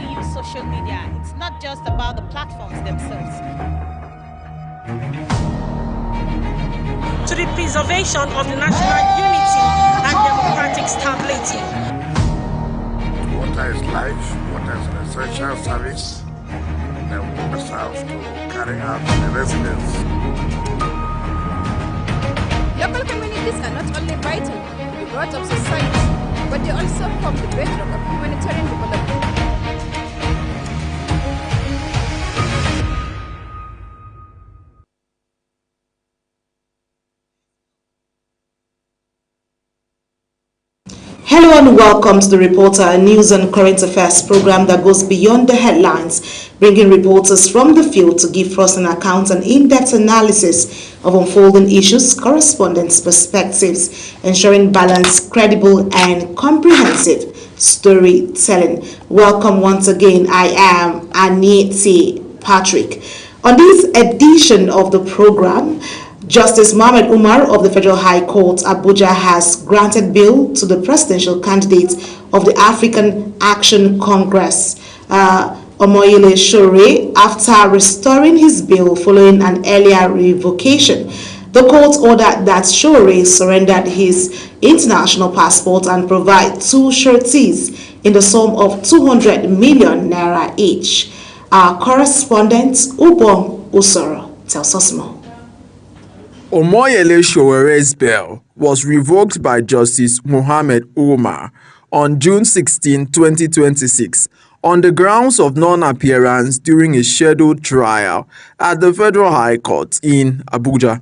we use social media. It's not just about the platforms themselves. To the preservation of the national unity and democratic stability. Water is life, water is an essential service. Then we must have to carry out the residents. Local communities are not only vital to the growth of society, but they also form the bedrock of humanitarian development. Hello and welcome to the Reporter, a news and current affairs program that goes beyond the headlines, bringing reporters from the field to give first-hand accounts and in-depth analysis of unfolding issues, correspondents' perspectives, ensuring balanced, credible and comprehensive storytelling. Welcome once again. I am Aniti Patrick. On this edition of the program, Justice Mohammed Umar of the Federal High Court, Abuja, has granted bail to the presidential candidate of the African Action Congress, Omoyele Sowore, after restoring his bail following an earlier revocation. The court ordered that Sowore surrendered his international passport and provide 2 sureties in the sum of 200 million naira each. Our correspondent, Ubong Usoro, tells us more. Omoyele Sowore's bail was revoked by Justice Mohammed Umar on June 16, 2026, on the grounds of non-appearance during a scheduled trial at the Federal High Court in Abuja.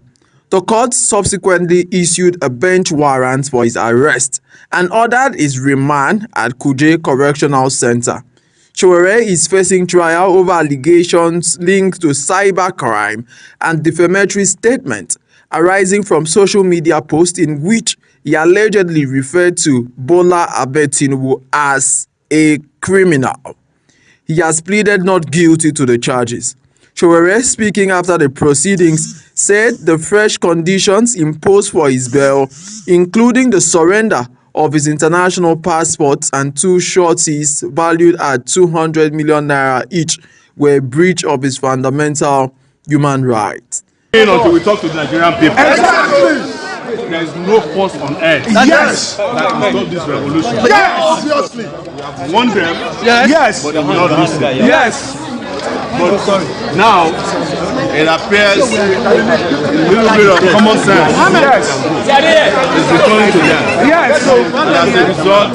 The court subsequently issued a bench warrant for his arrest and ordered his remand at Kuje Correctional Center. Sowore is facing trial over allegations linked to cybercrime and defamatory statements arising from social media posts in which he allegedly referred to Bola Ahmed Tinubu as a criminal. He has pleaded not guilty to the charges. Sowore, speaking after the proceedings, said the fresh conditions imposed for his bail, including the surrender of his international passports and 2 sureties valued at 200 million naira each, were a breach of his fundamental human rights. Until we talk to the Nigerian people. Exactly. There is no force on earth that stop this revolution. Yes, obviously. We want them, yes, but they will not listen. Yes. But now it appears a little bit of common sense is returning to them. Yes. And as a result,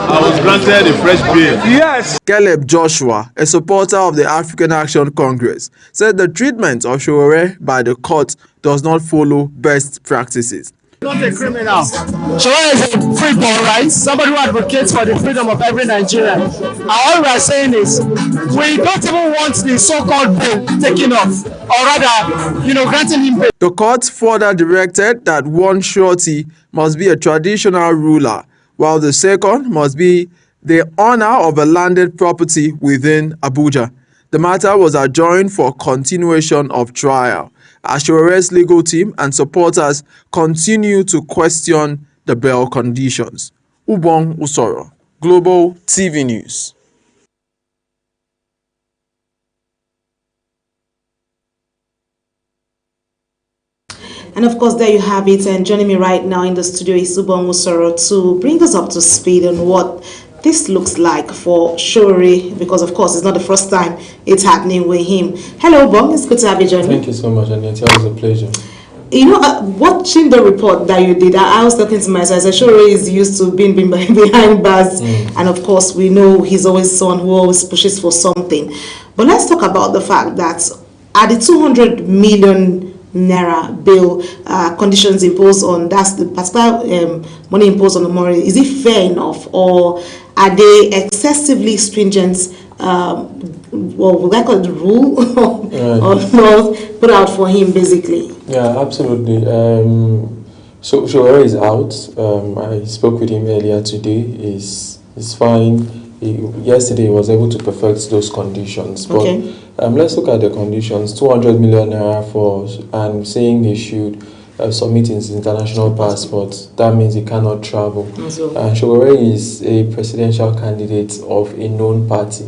I was granted a fresh bail. Yes. Caleb Joshua, a supporter of the African Action Congress, said the treatment of Sowore by the court does not follow best practices. Not a criminal. Sowore is a freeborn, right? Somebody who advocates for the freedom of every Nigerian. And all we are saying is, we don't even want the so-called bail taken off, or rather, granting him bail. The court further directed that one surety must be a traditional ruler, while the second must be the owner of a landed property within Abuja. The matter was adjourned for continuation of trial, as Sowore's legal team and supporters continue to question the bail conditions. Ubong Usoro, Global TV News. And of course, there you have it. And joining me right now in the studio is Ubong Usoro to bring us up to speed on what this looks like for Sowore, because of course it's not the first time it's happening with him. Hello, Ubong. It's good to have you join me. Thank you so much, Anita. It was a pleasure. Watching the report that you did, I was talking to myself. I said, Sowore is used to being behind bars, and of course we know he's always someone who always pushes for something. But let's talk about the fact that at the 200 million naira bail conditions imposed on, that's the particular money imposed on the Omori, is it fair enough, or are they excessively stringent? Well, would I call it the rule or not put out for him, basically? Yeah, absolutely. So Sowore is out. I spoke with him earlier today. He's fine. Yesterday he was able to perfect those conditions. But let's look at the conditions. 200 million naira for, and saying he should submit his international passport. That means he cannot travel. So. Showore is a presidential candidate of a known party,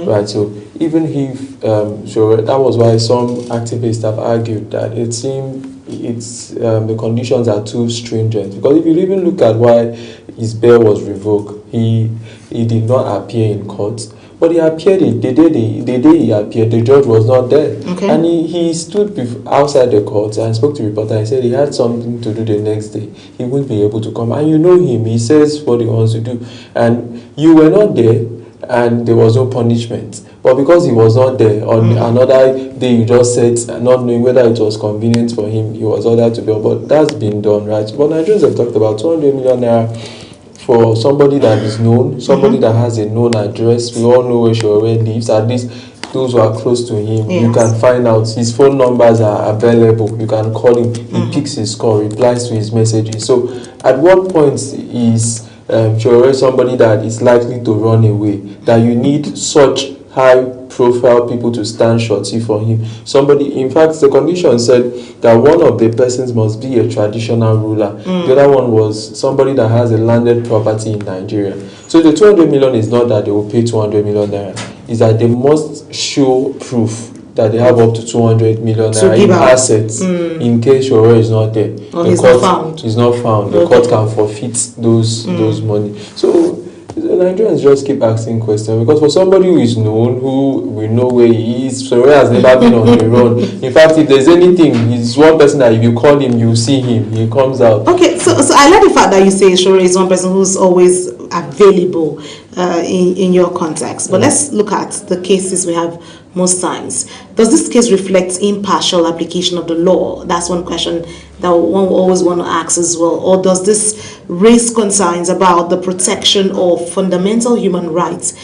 right? So even if Showore, that was why some activists have argued that it seemed the conditions are too stringent, because if you even look at why his bail was revoked, he did not appear in court. But he appeared the day he appeared, the judge was not there. And he stood outside the court and spoke to a reporter. He said he had something to do the next day. He wouldn't be able to come. And you know him, he says what he wants to do. And you were not there, and there was no punishment. But because he was not there, on another day you just said, not knowing whether it was convenient for him, he was ordered to bail. But that's been done, right? But Nigerians have talked about 200 million naira for somebody that is known, somebody that has a known address. We all know where Showore lives, at least those who are close to him. You can find out. His phone numbers are available. You can call him. He picks his call, replies to his messages. So at what point is Showore somebody that is likely to run away, that you need such high-profile people to stand shorty for him? Somebody, in fact, the condition said that one of the persons must be a traditional ruler. The other one was somebody that has a landed property in Nigeria. So the 200 million is not that they will pay 200 million naira. It's that they must show proof that they have up to 200 million naira in assets in case Showore is not there. He's not found. He's not found. The court can forfeit those money. So Nigerians just keep asking questions, because for somebody who is known, who we know where he is, Showore has never been on the run. In fact, if there's anything, he's one person that if you call him, you see him, he comes out. Okay, so I like the fact that you say Showore is one person who's always available in your context. But let's look at the cases we have most times. Does this case reflect impartial application of the law? That's one question that one will always want to ask as well. Or does this raise concerns about the protection of fundamental human rights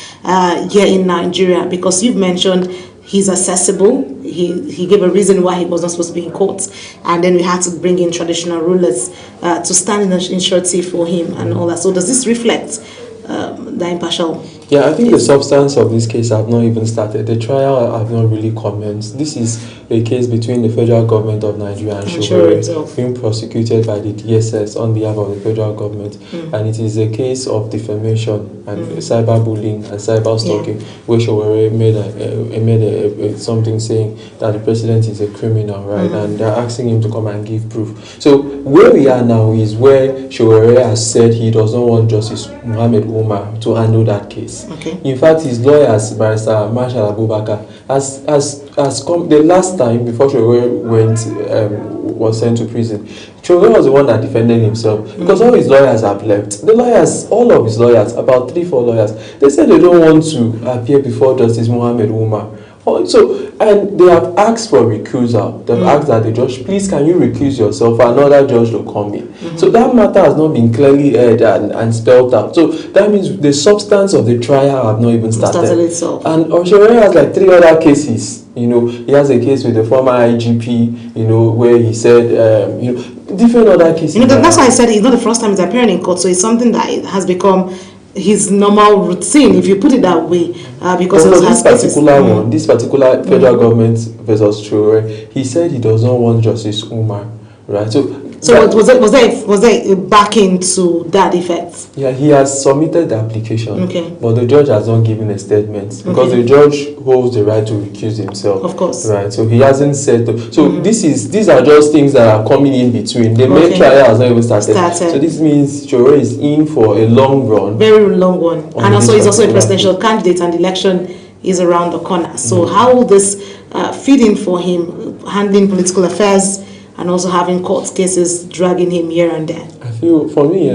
here in Nigeria? Because you've mentioned he's accessible. He gave a reason why he was not supposed to be in court, and then we had to bring in traditional rulers to stand in surety for him and all that. So does this reflect the impartial? Yeah, I think the substance of this case have not even started. The trial have not really commenced. This is a case between the federal government of Nigeria and Showore being prosecuted by the DSS on behalf of the federal government. And it is a case of defamation and cyberbullying and cyber stalking, where Showore made something saying that the president is a criminal, right? And they're asking him to come and give proof. So where we are now is where Showore has said he does not want Justice Mohammed Umar to handle that case. In fact, his lawyers, Barrister Marshal Abubakar, has come the last time before Showore was sent to prison. Showore was the one that defended himself, because all his lawyers have left. All of his lawyers, about 3-4 lawyers, they said they don't want to appear before Justice Mohammed Umar. And they have asked for recusal. They've asked that the judge, please, can you recuse yourself for another judge to come in? So that matter has not been clearly aired and spelled out. So that means the substance of the trial have not even started. And Showore has like 3 other cases. He has a case with the former IGP, where he said, different other cases. That's why I said it's not the first time he's appearing in court. So it's something that has become his normal routine, if you put it that way, because this particular federal government versus Showore, he said he does not want Justice Umar, right? So was there backing to that effect? Yeah, he has submitted the application, but the judge has not given a statement, because the judge holds the right to recuse himself. Of course. Right, so he hasn't said... these are just things that are coming in between. The main trial has not even started. So this means Showore is in for a long run. Very long one. And also he's also a presidential candidate, and the election is around the corner. So how will this fit in for him, handling political affairs and also having court cases dragging him here and there? I feel, for me,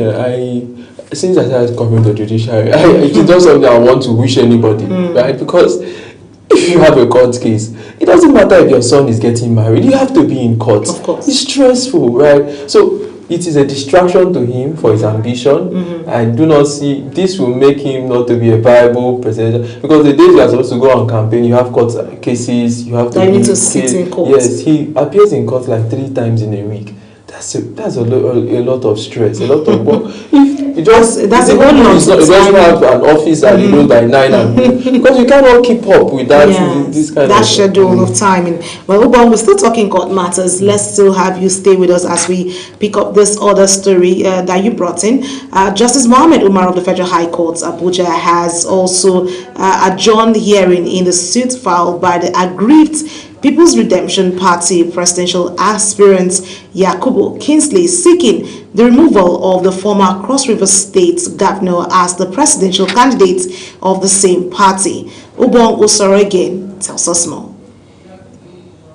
since I started covering the judiciary, it's not something I want to wish anybody, right? Because if you have a court case, it doesn't matter if your son is getting married, you have to be in court. Of course. It's stressful, right? So it is a distraction to him for his ambition. I do not see this will make him not to be a viable president, because the days you are supposed to go on campaign, you have court cases, you have to need to sit in court. Yes, he appears in court like 3 times in a week. That's a lot of stress, a lot of work. If it just that's a whole lot. It doesn't have an office that you know by 9 and because you cannot keep up with that. This kind that of schedule of timing. Well, Ubong, we're still talking court matters. Let's still have you stay with us as we pick up this other story that you brought in. Justice Mohammed Umar of the Federal High Court, Abuja, has also adjourned hearing in the suit filed by the aggrieved People's Redemption Party presidential aspirant Yakubu Kingsley, seeking the removal of the former Cross River State governor as the presidential candidate of the same party. Ubong Usoro again tells us more.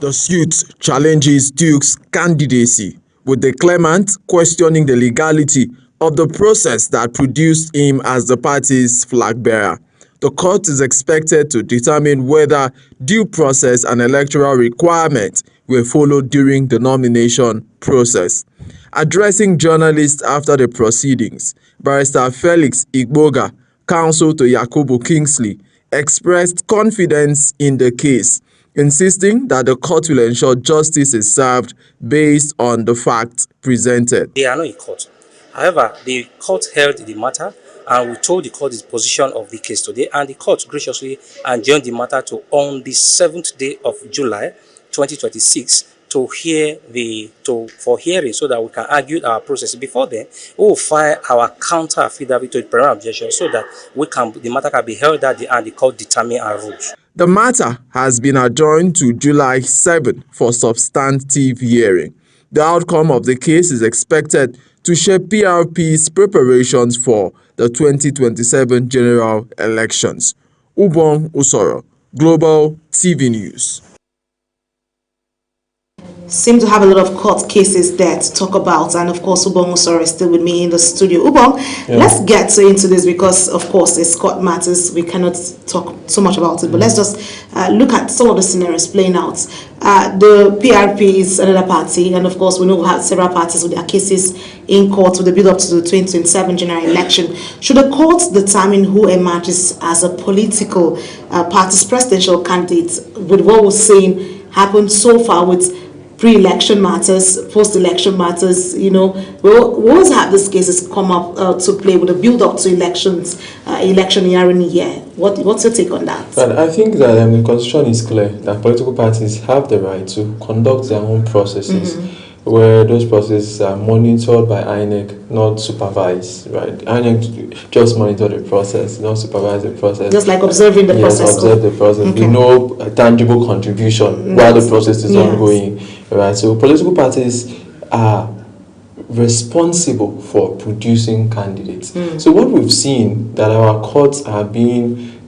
The suit challenges Duke's candidacy, with the claimant questioning the legality of the process that produced him as the party's flag bearer. The court is expected to determine whether due process and electoral requirements were followed during the nomination process. Addressing journalists after the proceedings, Barrister Felix Igboga, counsel to Yakubu Kingsley, expressed confidence in the case, insisting that the court will ensure justice is served based on the facts presented. They are not in court. However, the court heard the matter, and we told the court the position of the case today, and the court graciously adjourned the matter to on the 7th day of July 2026 for hearing, so that we can argue our process. Before then, we will file our counter affidavit to the preliminary objection, so that the matter can be held at and the court determine our rules. The matter has been adjourned to July 7 for substantive hearing. The outcome of the case is expected to shape PRP's preparations for the 2027 general elections. Ubong Usoro, Global TV News. Seem to have a lot of court cases there to talk about, and of course Ubong Usoro is still with me in the studio. Ubong, let's get into this because of course it's court matters, we cannot talk so much about it, but let's just look at some of the scenarios playing out. The PRP is another party, and of course we know we have several parties with their cases in court with the build up to the 2027 general election. Should the court determine who emerges as a political party's presidential candidate, with what we're seeing happen so far with pre-election matters, post-election matters, we always have these cases come up to play with the build-up to elections, election year in year. What's your take on that? Well, I think that the constitution is clear that political parties have the right to conduct their own processes, where those processes are monitored by INEC, not supervised, right? INEC just monitor the process, not supervise the process. Just like observing the process. Yes, observe the process. Okay. With no tangible contribution while the process is ongoing, right? So political parties are responsible for producing candidates. So what we've seen that our courts are being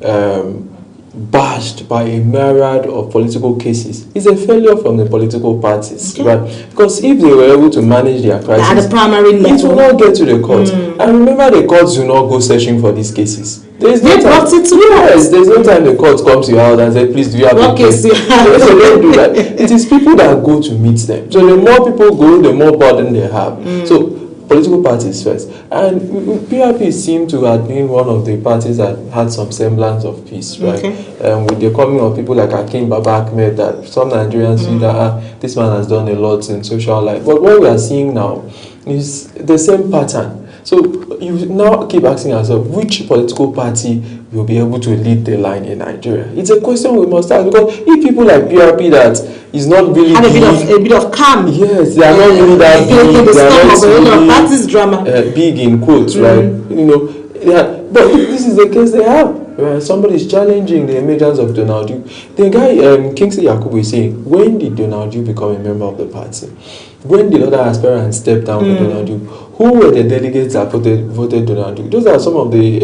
bashed by a myriad of political cases is a failure from the political parties, right? Because if they were able to manage their crisis at the primary level, it will not get to the court. And remember, the courts do not go searching for these cases. There's no time. There's no time the court comes to your house and says, please, do you have a case? So they don't do that. It is people that go to meet them. So the more people go, the more burden they have. So political parties first. And PRP seemed to have been one of the parties that had some semblance of peace, right? With the coming of people like Akin Baba Ahmed, that some Nigerians feel that this man has done a lot in social life. But what we are seeing now is the same pattern. So you now keep asking yourself, which political party will be able to lead the line in Nigeria? It's a question we must ask, because if people like PRP that is not really have a bit of calm. Yes, they are not really that big. They are not really drama. Big in quotes, right? But this is the case they have. Somebody is challenging the emergence of Donald Duke. The guy, Kingsley Yakubu, is saying, when did Donald Duke become a member of the party? When did other aspirants step down for Donald Duke? Who were the delegates that voted Donald Duke? Those are some of the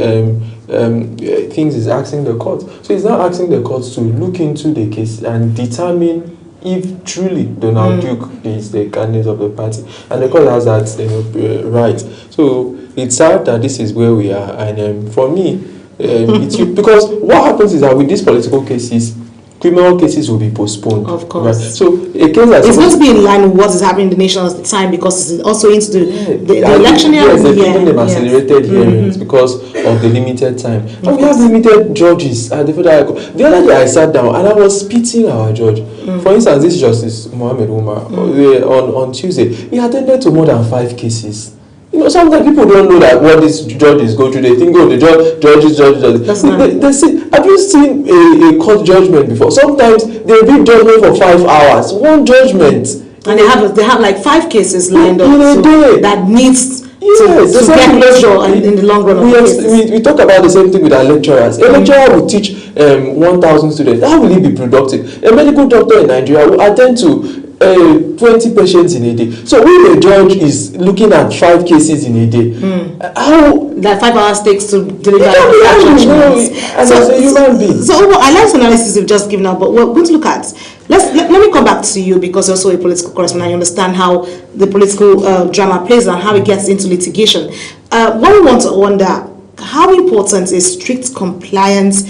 things he's asking the court. So he's now asking the courts to look into the case and determine if truly Donald Duke is the candidate of the party. And the court has that right. So it's sad that this is where we are. And for me, because what happens is that with these political cases, criminal cases will be postponed. Of course. Right? So a case that's it's going to be in line with what is happening in the nation at the time, because it's also into the election year. Yes, they're giving them accelerated hearings because of the limited time. And we have limited judges at the federal court. The other day I sat down and I was pitying our judge. For instance, this Justice Mohammed Umar, on Tuesday, he attended to more than 5 cases. You know, sometimes people don't know that what these judges go through. They think, oh, the judges. Have you seen a court judgment before? Sometimes they read judgment for 5 hours. One judgment. And they have like 5 cases lined up in a day that needs to get closure in the long run. We talk about the same thing with our lecturers. A lecturer will teach 1,000 students. How will he be productive? A medical doctor in Nigeria will attend to 20 patients in a day. So when a judge is looking at 5 cases in a day, how that 5 hours takes to deliver as a human being. So I like the analysis you've just given out, but we're going to look at. Let me come back to you, because you're also a political correspondent. I understand how the political drama plays and how it gets into litigation. One want to wonder, how important is strict compliance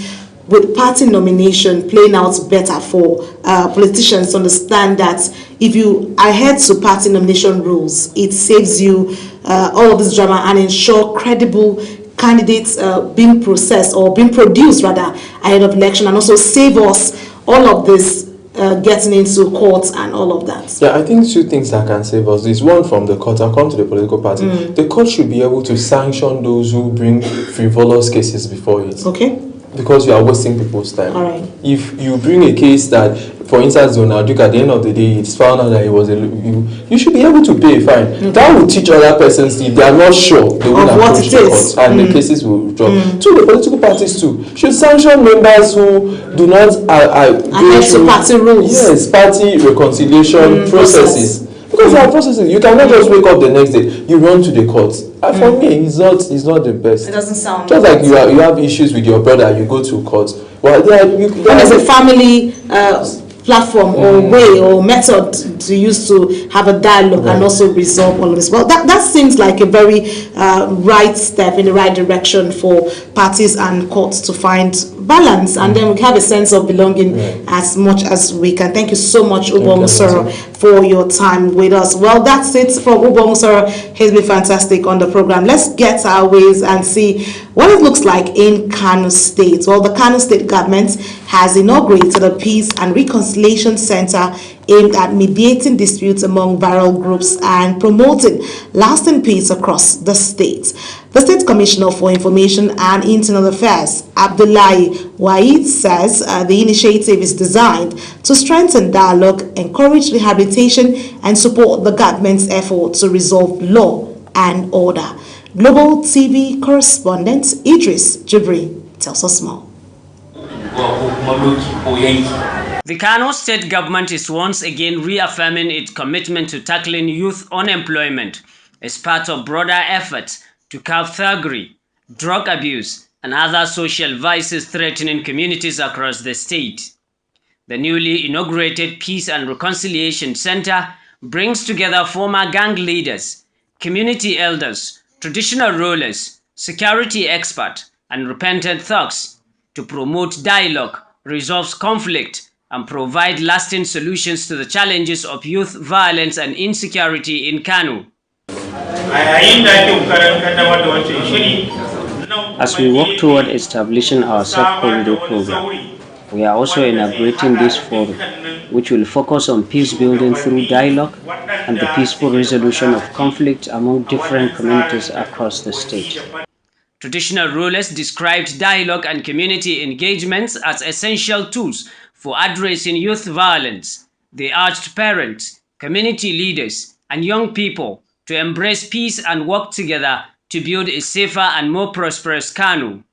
with party nomination playing out better for politicians to understand that if you adhere to party nomination rules, it saves you all of this drama and ensure credible candidates being processed or being produced rather ahead of election, and also save us all of this getting into courts and all of that? Yeah, I think 2 things that can save us. This one from the court. I'll come to the political party. The court should be able to sanction those who bring frivolous cases before it. Okay. Because you are wasting people's time. All right. If you bring a case that, for instance, Donald Duke, at the end of the day, it's found out that he was you should be able to pay a fine. Okay. That will teach other persons, if they are not sure, they will approach the court, and the cases will drop. So the political parties too should sanction members who do not adhere to party rules. Yes, party reconciliation processes. Because there are processes. You cannot just wake up the next day, you run to the court. For me, it's not the best. It doesn't sound just like you have issues with your brother, you go to court. Well, there's a family platform or way or method to use to have a dialogue and also resolve all of this. Well, that seems like a very right step in the right direction for parties and courts to find balance, and then we have a sense of belonging as much as we can. Thank you so much, Ubong Usoro, for your time with us. Well, that's it from Ubong Usoro. He's been fantastic on the program. Let's get our ways and see what it looks like in Kano State. Well, the Kano State government has inaugurated a Peace and Reconciliation Center aimed at mediating disputes among viral groups and promoting lasting peace across the state. The State Commissioner for Information and Internal Affairs, Abdullahi Waid, says the initiative is designed to strengthen dialogue, encourage rehabilitation, and support the government's effort to resolve law and order. Global TV correspondent Idris Jibri tells us more. The Kano State government is once again reaffirming its commitment to tackling youth unemployment as part of broader efforts to curb thuggery, drug abuse, and other social vices threatening communities across the state. The newly inaugurated Peace and Reconciliation Center brings together former gang leaders, community elders, traditional rulers, security experts, and repentant thugs to promote dialogue, resolve conflict, and provide lasting solutions to the challenges of youth violence and insecurity in Kano. As we work toward establishing our Safe Corridor program, we are also inaugurating this forum, which will focus on peace building through dialogue and the peaceful resolution of conflict among different communities across the state. Traditional rulers described dialogue and community engagements as essential tools for addressing youth violence. They urged parents, community leaders, and young people to embrace peace and work together to build a safer and more prosperous Kano.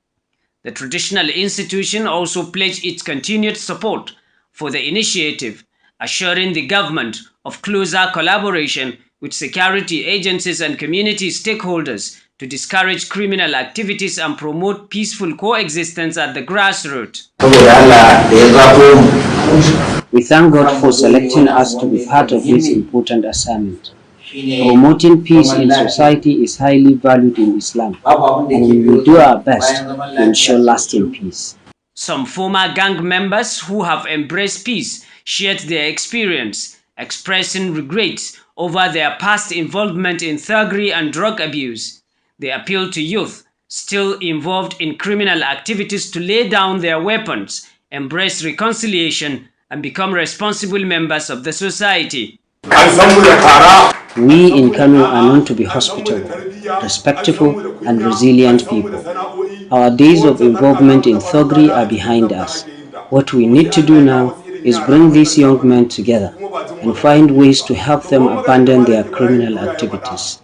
The traditional institution also pledged its continued support for the initiative, assuring the government of closer collaboration with security agencies and community stakeholders to discourage criminal activities and promote peaceful coexistence at the grassroots. We thank God for selecting us to be part of this important assignment. Promoting peace in society is highly valued in Islam, and we will do our best to ensure lasting peace. Some former gang members who have embraced peace shared their experience, expressing regrets over their past involvement in thuggery and drug abuse. They appeal to youth still involved in criminal activities to lay down their weapons, embrace reconciliation, and become responsible members of the society. We in Kano are known to be hospitable, respectful and resilient people. Our days of involvement in thuggery are behind us. What we need to do now is bring these young men together and find ways to help them abandon their criminal activities.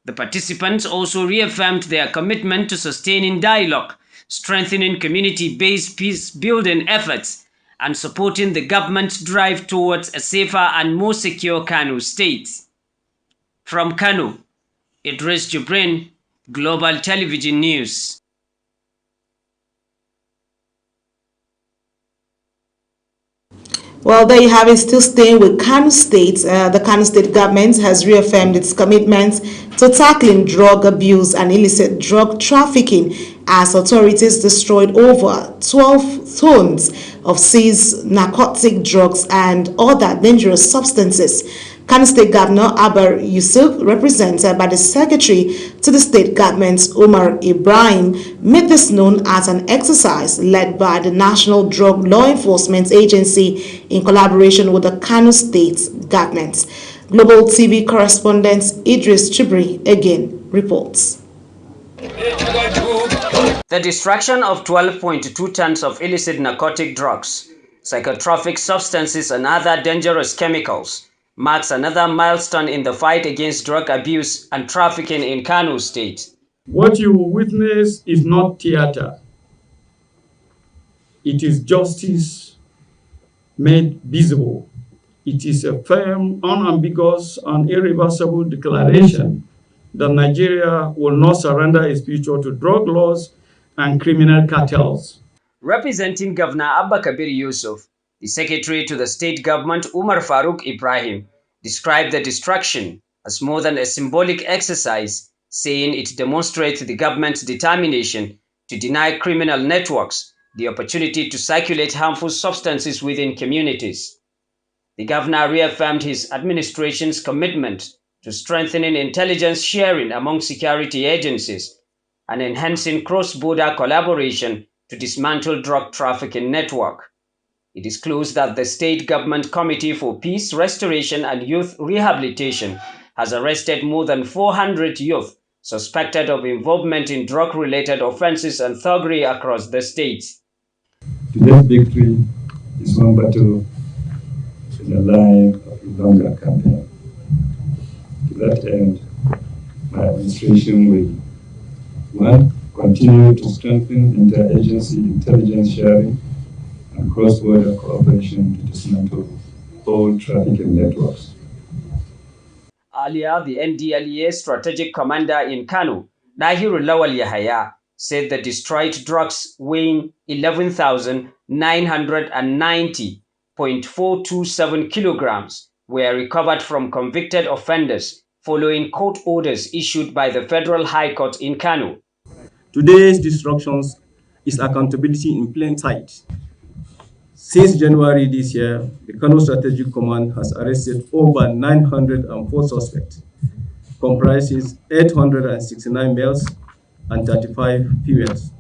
The participants also reaffirmed their commitment to sustaining dialogue, strengthening community-based peace-building efforts, and supporting the government's drive towards a safer and more secure Kano state. From Kano, Idris Jibrin, Global Television News. Well, there you have it. Still staying with Kano State, the Kano State government has reaffirmed its commitment to tackling drug abuse and illicit drug trafficking as authorities destroyed over 12 tons of seized narcotic drugs and other dangerous substances. Kano State Governor Abba Yusuf, represented by the Secretary to the State Government Umar Ibrahim, made this known as an exercise led by the National Drug Law Enforcement Agency in collaboration with the Kano State Government. Global TV correspondent Idris Chibri again reports. The destruction of 12.2 tons of illicit narcotic drugs, psychotropic substances and other dangerous chemicals marks another milestone in the fight against drug abuse and trafficking in Kano State. What you witness is not theater. It is justice made visible. It is a firm, unambiguous, and irreversible declaration that Nigeria will not surrender its future to drug laws and criminal cartels. Representing Governor Abba Kabir Yusuf, the Secretary to the State Government Umar Farooq Ibrahim described the destruction as more than a symbolic exercise, saying it demonstrates the government's determination to deny criminal networks the opportunity to circulate harmful substances within communities. The governor reaffirmed his administration's commitment to strengthening intelligence sharing among security agencies and enhancing cross-border collaboration to dismantle drug trafficking network. It is disclosed that the State Government Committee for Peace, Restoration and Youth Rehabilitation has arrested more than 400 youth suspected of involvement in drug-related offenses and thuggery across the state. Today's victory is one battle in the line of a longer campaign. To that end, my administration will, 1. Continue to strengthen interagency intelligence sharing and cross-border cooperation to dismantle all trafficking networks. Earlier, the NDLEA strategic commander in Kano, Dahiru Lawal Yahaya, said the destroyed drugs weighing 11,990.427 kilograms were recovered from convicted offenders following court orders issued by the Federal High Court in Kano. Today's destructions is accountability in plain sight. Since January this year, the Kano Strategic Command has arrested over 904 suspects, comprising 869 males and 35 females,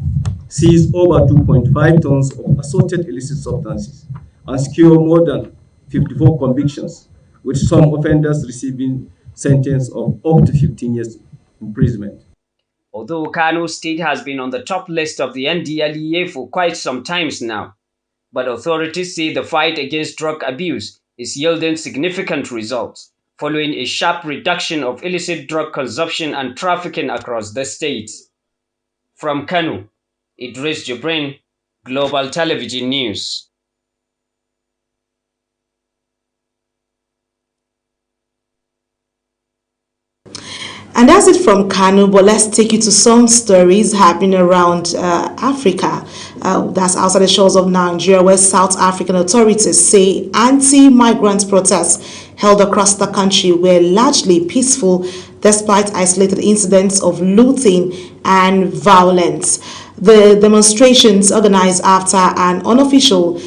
seized over 2.5 tons of assorted illicit substances, and secured more than 54 convictions, with some offenders receiving sentence of up to 15 years imprisonment. Although Kano State has been on the top list of the NDLEA for quite some time now, but authorities say the fight against drug abuse is yielding significant results, following a sharp reduction of illicit drug consumption and trafficking across the state. From Kano, Idris Jibrin, Global Television News. And that's it from Kano, but let's take you to some stories happening around Africa. That's outside the shores of Nigeria, where South African authorities say anti-migrant protests held across the country were largely peaceful, despite isolated incidents of looting and violence. The demonstrations, organized after an unofficial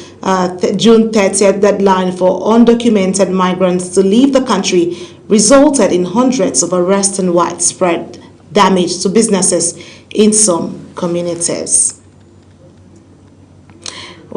June 30th deadline for undocumented migrants to leave the country, resulted in hundreds of arrests and widespread damage to businesses in some communities.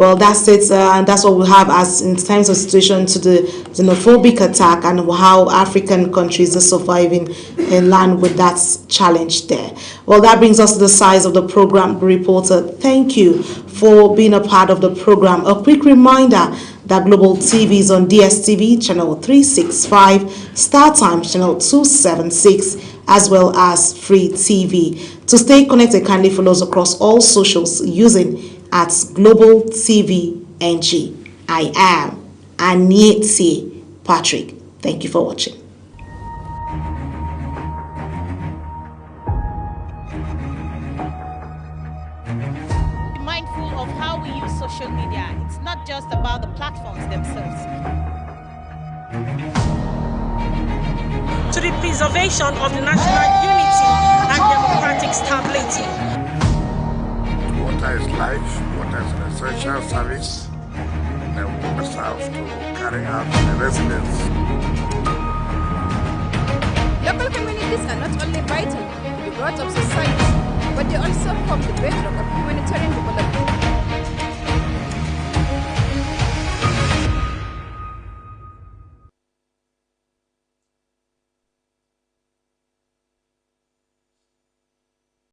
Well, that's it, and that's what we have as in terms of situation to the xenophobic attack and how African countries are surviving in land with that challenge there. Well, that brings us to the size of the program, reporter. Thank you for being a part of the program. A quick reminder that Global TV is on DSTV channel 365, StarTimes channel 276, as well as Free TV. To stay connected, kindly follow us across all socials using at Global TV NG. I am Anieti Patrick. Thank you for watching. Be mindful of how we use social media. It's not just about the platforms themselves. To the preservation of the national unity and democratic stability. Water is life, water is an essential service that we must have to carry out the residents. Local communities are not only vital to the growth of society, but they also form the bedrock of humanitarian development.